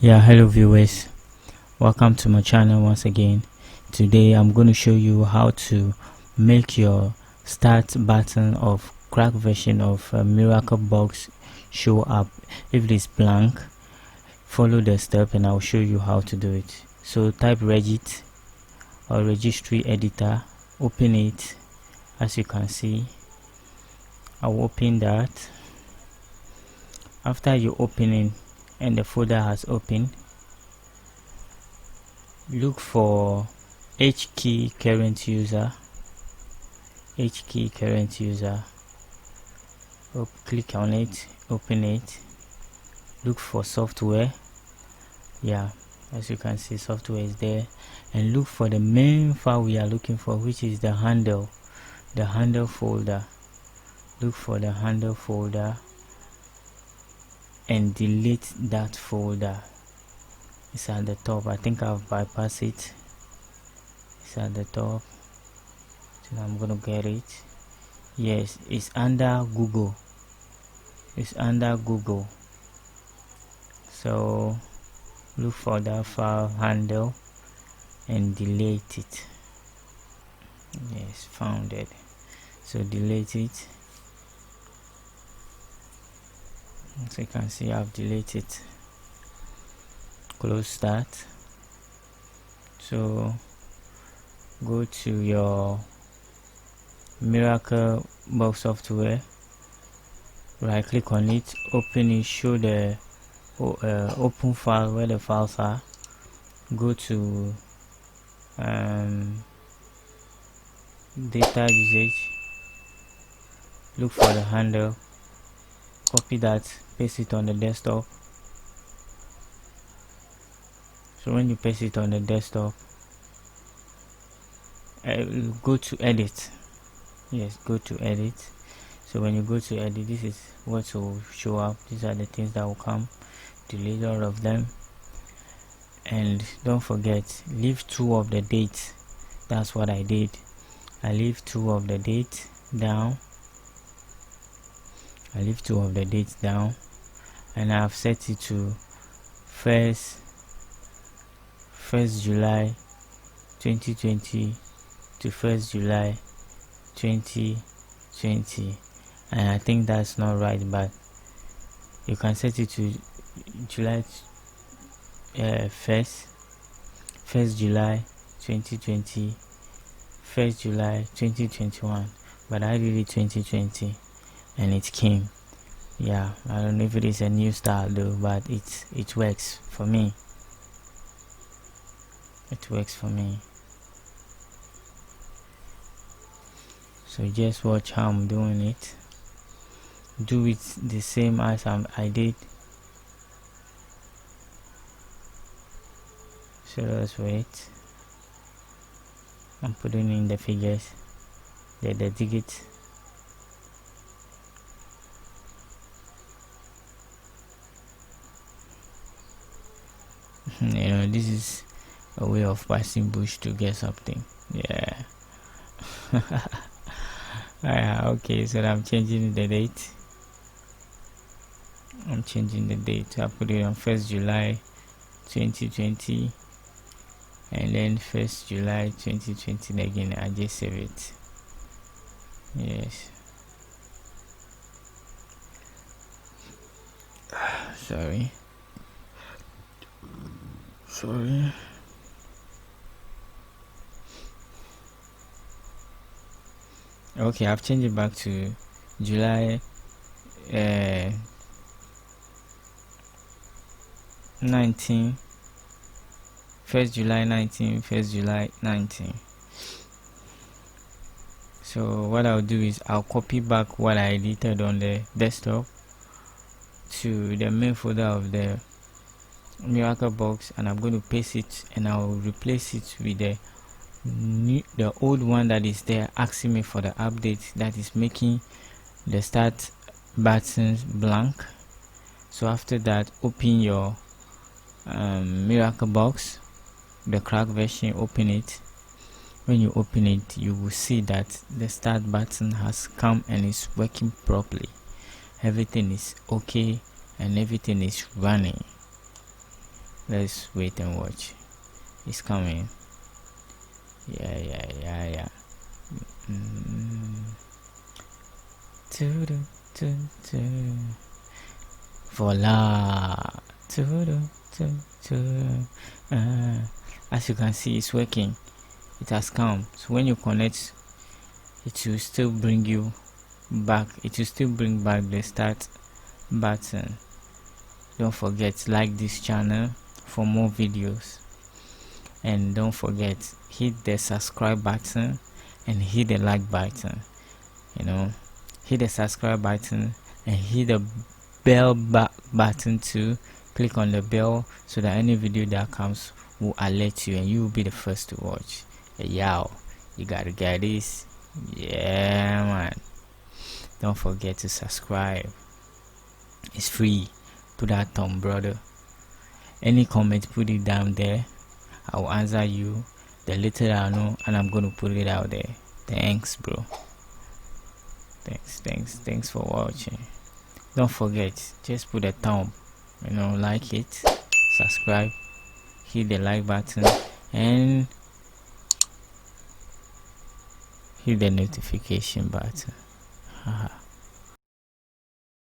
Yeah, hello viewers, welcome to my channel once again. Today I'm going to show you how to make your start button of crack version of Miracle Box show up. If it is blank, follow the step and I'll show you how to do it. So type regit or registry editor, open it. As you can see, I'll open that. After you opening and the folder has opened, look for H key current user. Click on it, open it, look for software. Yeah, as you can see, software is there, and look for the main file we are looking for, which is the handle folder. Look for the handle folder and delete that folder. It's at the top. I think I've bypassed it. It's at the top, so I'm gonna get it. Yes, it's under Google. So look for that file handle and delete it. Yes, found it. So delete it. So you can see I've deleted. Close that. So go to your Miracle Box software, right click on it, open it, show the open file where the files are. Go to data usage, look for the handle, copy that, paste it on the desktop. So when you paste it on the desktop, go to edit. Yes, go to edit. So when you go to edit, this is what will show up. These are the things that will come. Delete all of them, and don't forget, leave 2 of the dates. That's what I did. I leave 2 of the dates down. And I've set it to 1st July 2020 to 1st July 2020, and I think that's not right, but you can set it to July 1st July 2020, 1st July 2021, but I did it 2020 and it came. Yeah, I don't know if it is a new style though, but it works for me. So just watch how I'm doing it. Do it the same as I did. So let's wait. I'm putting in the figures, the digits. You know, this is a way of passing bush to get something. Yeah. Okay, so I'm changing the date. I put it on 1st July 2020, and then 1st July 2020 again. I just save it. Yes. Sorry. Okay, I've changed it back to July 19, 1st July 19, 1st July 19. So what I'll do is I'll copy back what I edited on the desktop to the main folder of the Miracle Box, and I'm going to paste it, and I'll replace it with the old one that is there, asking me for the update that is making the start buttons blank. So after that, open your Miracle Box, the crack version, open it. When you open it, you will see that the start button has come and is working properly. Everything is okay and everything is running. Let's wait and watch. It's coming. Yeah. Voila. As you can see, it's working. It has come. So when you connect, it will still bring you back. It will still bring back the start button. Don't forget, like this channel for more videos, and don't forget, hit the subscribe button and hit the like button. Hit the subscribe button and hit the bell button too. Click on the bell so that any video that comes will alert you and you will be the first to watch. Yo, you gotta get this. Yeah, man. Don't forget to subscribe. It's free. Put that thumb, brother. Any comment, put it down there. I will answer you the later I know, and I'm gonna put it out there. Thanks, bro. Thanks for watching. Don't forget, just put a thumb, like it, subscribe, hit the like button, and hit the notification button.